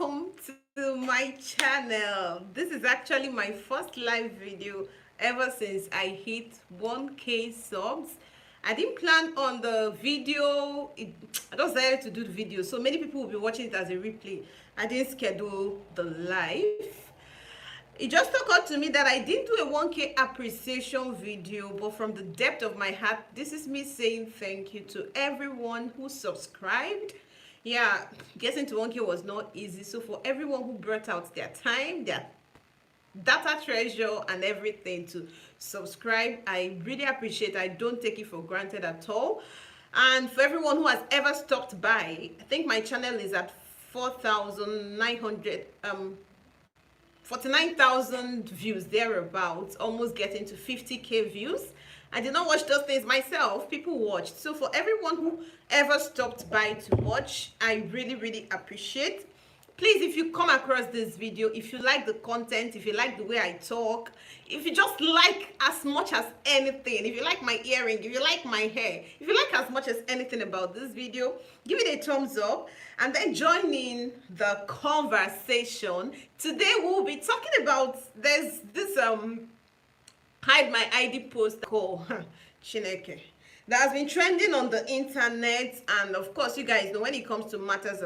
welcome to my channel. This is actually my first live video ever since I hit 1K subs. I didn't plan on the video. I just decided to do the video, so many people will be watching it as a replay. I didn't schedule the live. It just occurred to me that I didn't do a 1K appreciation video, but from the depth of my heart, this is me saying thank you to everyone who subscribed. Yeah, getting to 1K was not easy. So for everyone who brought out their time, their data treasure and everything to subscribe, I really appreciate it. I don't take it for granted at all. And for everyone who has ever stopped by, I think my channel is at 49,000 views thereabouts, almost getting to 50K views. I did not watch those things myself, people watched. So for everyone who ever stopped by to watch, I really appreciate. Please, if you come across this video, if you like the content, if you like the way I talk, if you just like as much as anything, if you like my earring, if you like my hair, if you like as much as anything about this video, give it a thumbs up and then join in the conversation. Today we'll be talking about, there's this hide my ID post called Chineke that has been trending on the internet. And of course, you guys know, when it comes to matters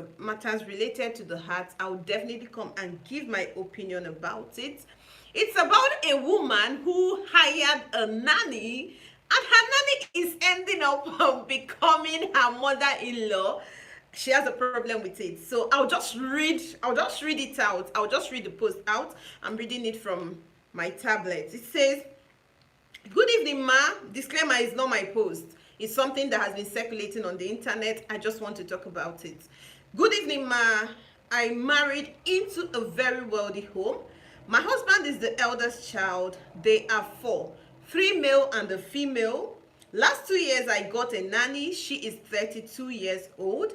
related to the heart, I'll definitely come and give my opinion about it. It's about a woman who hired a nanny, and her nanny is ending up becoming her mother-in-law. She has a problem with it. So I'll just read it out. I'll just read the post out. I'm reading it from my tablet. It says, "Good evening, ma. Disclaimer is not my post. It's something that has been circulating on the internet. I just want to talk about it. Good evening, ma. I married into a very wealthy home. My husband is the eldest child. They are 4, 3 male and a female. Last 2 years, I got a nanny. She is 32 years old.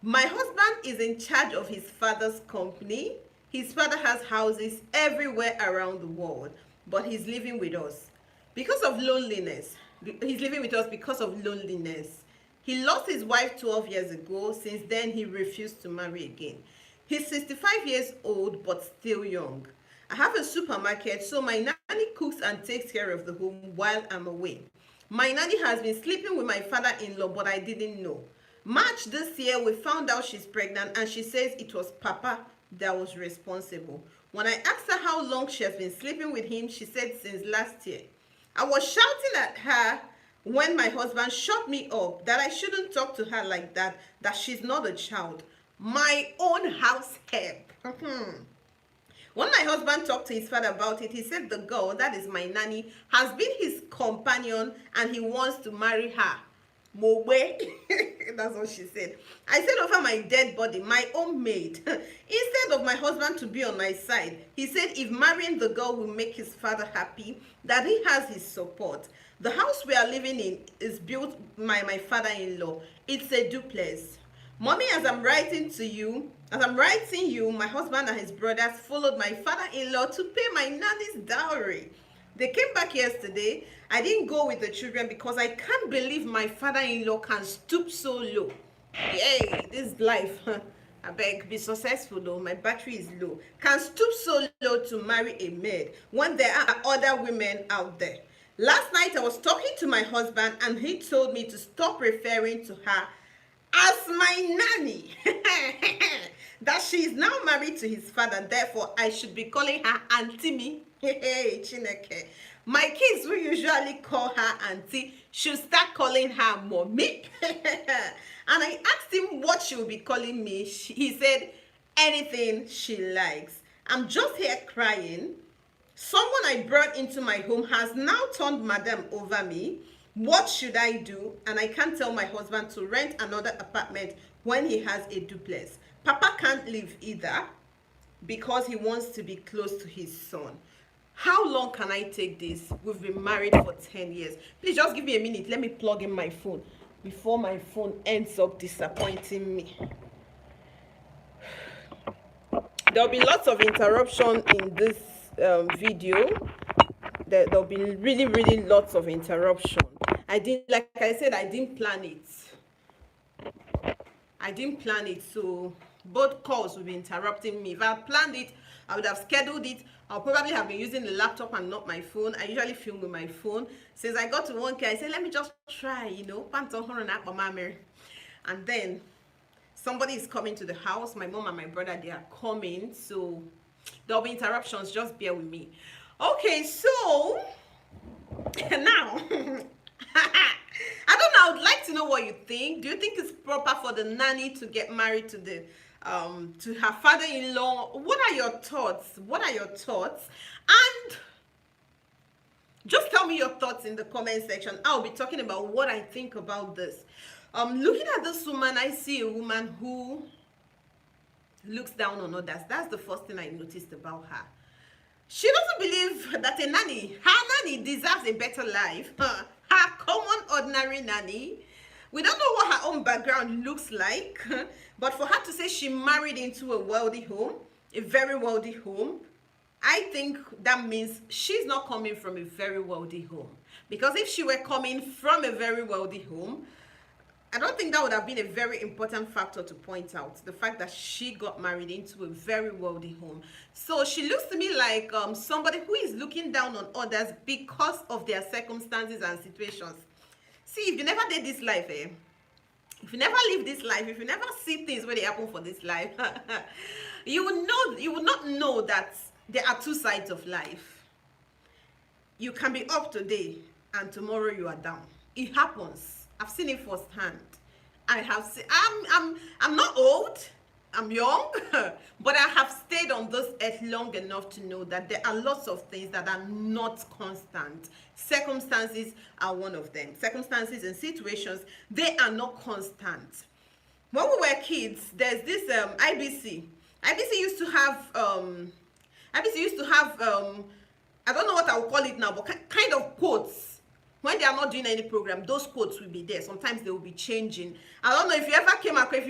My husband is in charge of his father's company. His father has houses everywhere around the world, but he's living with us because of loneliness. He's living with us because of loneliness. He lost his wife 12 years ago. Since then, he refused to marry again. He's 65 years old, but still young. I have a supermarket, so my nanny cooks and takes care of the home while I'm away. My nanny has been sleeping with my father-in-law, but I didn't know. March this year, we found out she's pregnant, and she says it was Papa that was responsible. When I asked her how long she has been sleeping with him, she said since last year. I was shouting at her when my husband shut me up that I shouldn't talk to her like that, that she's not a child. My own house help." When my husband talked to his father about it, he said the girl, that is my nanny, has been his companion and he wants to marry her. Mowe. That's what she said. I said over my dead body, my own maid. Instead of my husband to be on my side, he said if marrying the girl will make his father happy, that he has his support. The house we are living in is built by my father-in-law. It's a duplex. Mommy, as I'm writing you, my husband and his brothers followed my father-in-law to pay my nanny's dowry. They came back yesterday. I didn't go with the children because I can't believe my father-in-law can stoop so low. Yay, this life. I beg, be successful though. My battery is low. Can stoop so low to marry a maid when there are other women out there. Last night I was talking to my husband and he told me to stop referring to her as my nanny. That she is now married to his father, therefore I should be calling her Auntie me. Hey, Chineke. My kids, who usually call her auntie, should start calling her mommy. And I asked him what she will be calling me. He said anything she likes. I'm just here crying. Someone I brought into my home has now turned madam over me. What should I do? And I can't tell my husband to rent another apartment when he has a duplex. Papa can't live either because he wants to be close to his son. How long can I take this? We've been married for 10 years. Please just give me a minute. Let me plug in my phone before my phone ends up disappointing me. There'll be lots of interruption in this video. There'll be really lots of interruption. Like I said, I didn't plan it. So Both calls will be interrupting me. If I had planned it, I would have scheduled it. I'll probably have been using the laptop and not my phone. I usually film with my phone. Since I got to 1K, I said, let me just try, and then somebody is coming to the house. My mom and my brother, they are coming. So there'll be interruptions. Just bear with me. Okay, so now, I don't know. I would like to know what you think. Do you think it's proper for the nanny to get married to the to her father-in-law? What are your thoughts? What are your thoughts? And just tell me your thoughts in the comment section. I'll be talking about what I think about this. Looking at this woman, I see a woman who looks down on others. That's the first thing I noticed about her. She doesn't believe that a nanny, her nanny, deserves a better life. Her common, ordinary nanny. We don't know what her own background looks like, but for her to say she married into a wealthy home, a very wealthy home, I think that means she's not coming from a very wealthy home. Because if she were coming from a very wealthy home, I don't think that would have been a very important factor to point out, the fact that she got married into a very wealthy home. So she looks to me like somebody who is looking down on others because of their circumstances and situations. See, if you never did this life, if you never live this life, if you never see things where they happen for this life, you will not know that there are two sides of life. You can be up today and tomorrow you are down. It happens. I've seen it firsthand. I have seen, I'm not old, I'm young, but I have stayed on this earth long enough to know that there are lots of things that are not constant. Circumstances are one of them. Circumstances and situations, they are not constant. When we were kids, there's this IBC. IBC used to have I don't know what I would call it now, but kind of quotes. When they are not doing any program, those quotes will be there. Sometimes they will be changing. I don't know if you ever came across,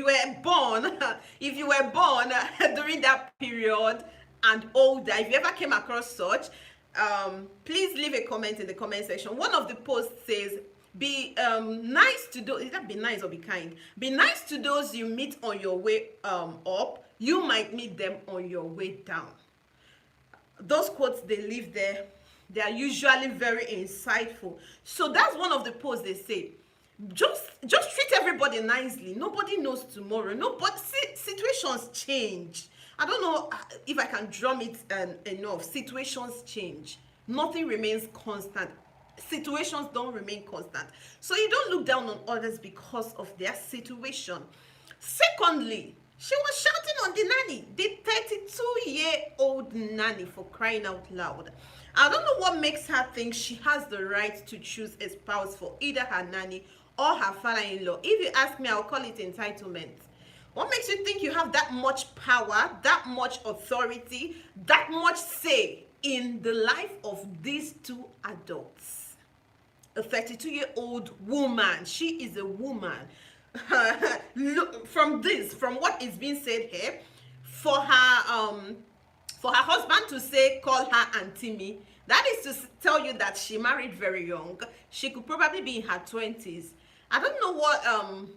if you were born during that period and older, if you ever came across such, please leave a comment in the comment section. One of the posts says, be nice to those, either be nice or be kind. Be nice to those you meet on your way up. You might meet them on your way down. Those quotes, they live there. They are usually very insightful. So that's one of the posts they say. Just treat everybody nicely. Nobody knows tomorrow. But situations change. I don't know if I can drum it enough. Situations change. Nothing remains constant. Situations don't remain constant. So you don't look down on others because of their situation. Secondly, she was shouting on the nanny, the 32-year-old nanny, for crying out loud. I don't know what makes her think she has the right to choose a spouse for either her nanny or her father-in-law. If you ask me, I'll call it entitlement. What makes you think you have that much power, that much authority, that much say in the life of these two adults? A 32-year-old woman. She is a woman. Look, from what is being said here, for her husband to say, call her Auntie Me, that is to tell you that she married very young. She could probably be in her 20s. I don't know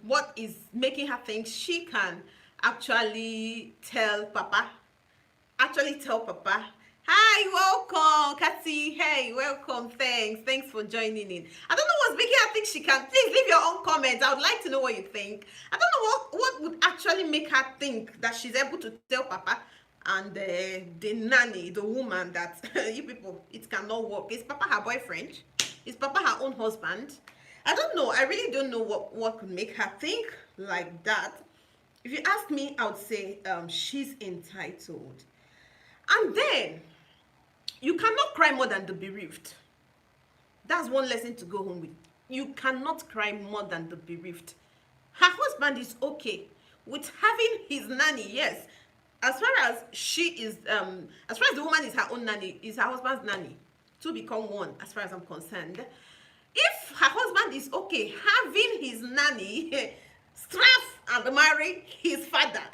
what is making her think she can actually tell Papa. Hi, welcome, Kathy. Hey, welcome. Thanks for joining in. I don't know what's making her think she can. Please leave your own comments. I would like to know what you think. I don't know what would actually make her think that she's able to tell Papa and the nanny, the woman, that you people, it cannot work. Is Papa her boyfriend? Is Papa her own husband? I don't know. I really don't know what could make her think like that. If you ask me, I would say she's entitled. And then, you cannot cry more than the bereaved. That's one lesson to go home with. You cannot cry more than the bereaved. Her husband is okay with having his nanny, yes. As far as she is, as far as the woman is her own nanny, is her husband's nanny. Two become one, as far as I'm concerned. If her husband is okay having his nanny, strap and marry his father,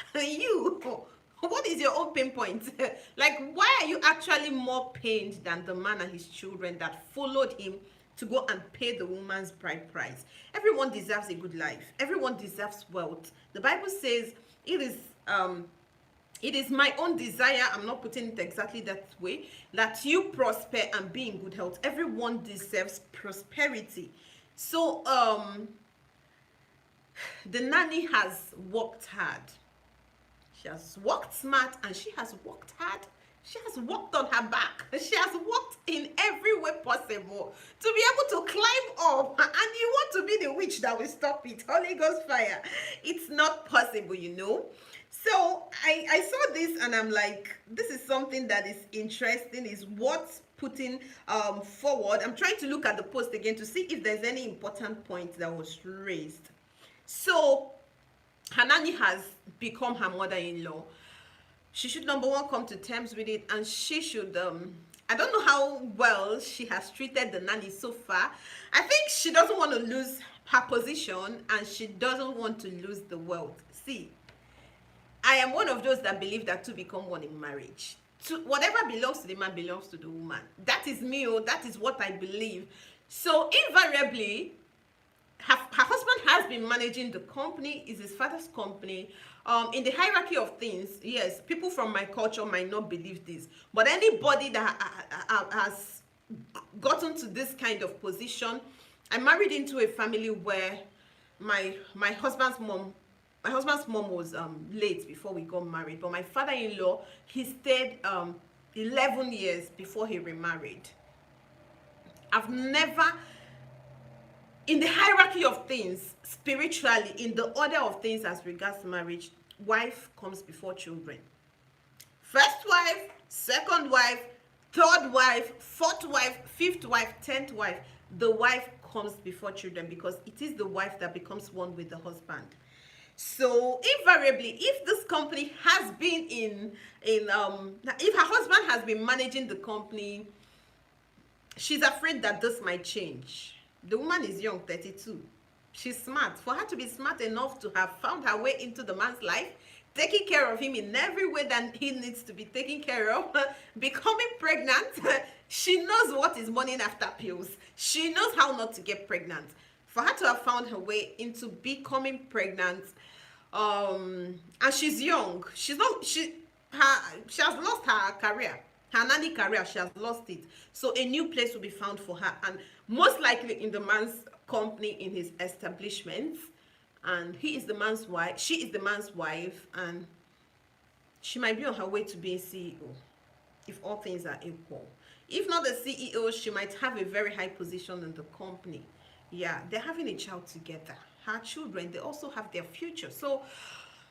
what is your own pain point? Like, why are you actually more pained than the man and his children that followed him to go and pay the woman's bride price? Everyone deserves a good life. Everyone deserves wealth. The Bible says it is it is my own desire, I'm not putting it exactly that way, that you prosper and be in good health. Everyone deserves prosperity. So the nanny has worked hard. She has worked smart, and she has worked hard. She has worked on her back. She has worked in every way possible to be able to climb up. And you want to be the witch that will stop it. Holy Ghost fire. It's not possible, you know. So I saw this and I'm like, this is something that is interesting, is what's putting forward. I'm trying to look at the post again to see if there's any important point that was raised. So her nanny has become her mother-in-law. She should, number one, come to terms with it, and she should I don't know how well she has treated the nanny so far. I think she doesn't want to lose her position, and she doesn't want to lose the wealth. See, I am one of those that believe that two become one in marriage. Whatever belongs to the man belongs to the woman. That is me, oh, that is what I believe. So invariably, her husband has been managing the company, is his father's company. In the hierarchy of things, yes, people from my culture might not believe this, but anybody that has gotten to this kind of position, I married into a family where my husband's mom was late before we got married, but my father-in-law, he stayed 11 years before he remarried. I've never, in the hierarchy of things, spiritually, in the order of things as regards marriage, wife comes before children. First wife, second wife, third wife, fourth wife, fifth wife, 10th wife. The wife comes before children, because it is the wife that becomes one with the husband. So invariably, if this company has been if her husband has been managing the company, she's afraid that this might change. The woman is young, 32. She's smart. For her to be smart enough to have found her way into the man's life, taking care of him in every way that he needs to be taken care of, becoming pregnant, she knows what is morning after pills. She knows how not to get pregnant. For her to have found her way into becoming pregnant, and she's young. She has lost her career. Her nanny career, she has lost it. So a new place will be found for her, and most likely in the man's company, in his establishment. And he is the man's wife, she is the man's wife, and she might be on her way to being CEO, if all things are equal. If not the CEO, she might have a very high position in the company. Yeah, they're having a child together. Her children, they also have their future. So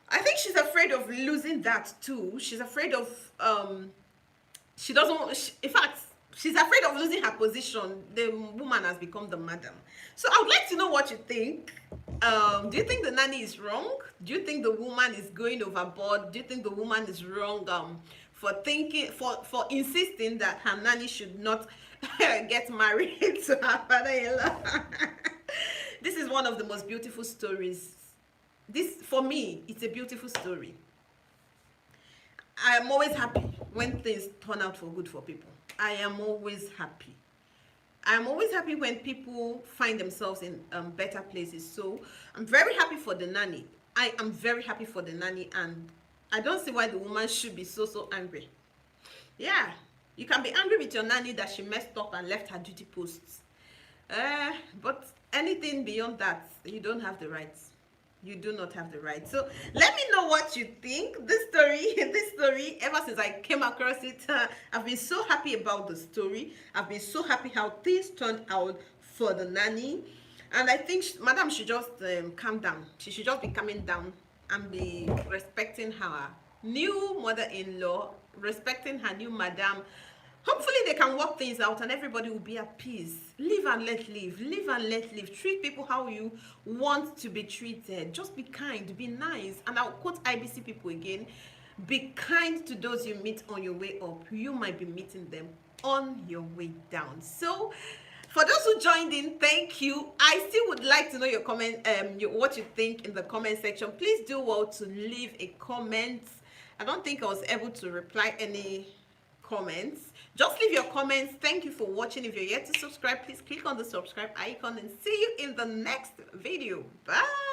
I think she's afraid of losing that too. She's afraid of she doesn't want, in fact, she's afraid of losing her position. The woman has become the madam. So I would like to know what you think. Do you think the nanny is wrong? Do you think the woman is going overboard? Do you think the woman is wrong for insisting that her nanny should not get married to her father-in-law? This is one of the most beautiful stories. This, for me, it's a beautiful story. I am always happy when things turn out for good for people. I am always happy. I am always happy when people find themselves in better places. So I'm very happy for the nanny. I am very happy for the nanny, and I don't see why the woman should be so angry. Yeah, you can be angry with your nanny that she messed up and left her duty posts. But anything beyond that, you don't have the rights. You do not have the right. So let me know what you think. This story, ever since I came across it, I've been so happy about the story. I've been so happy how things turned out for the nanny. And I think madam should just calm down. She should just be calming down and be respecting her new mother-in-law, respecting her new madam. Hopefully they can work things out and everybody will be at peace. Live and let live. Live and let live. Treat people how you want to be treated. Just be kind. Be nice. And I'll quote IBC people again. Be kind to those you meet on your way up. You might be meeting them on your way down. So for those who joined in, thank you. I still would like to know your comment, what you think in the comment section. Please do well to leave a comment. I don't think I was able to reply any comments. Just leave your comments. Thank you for watching. If you're yet to subscribe, please click on the subscribe icon and see you in the next video. Bye.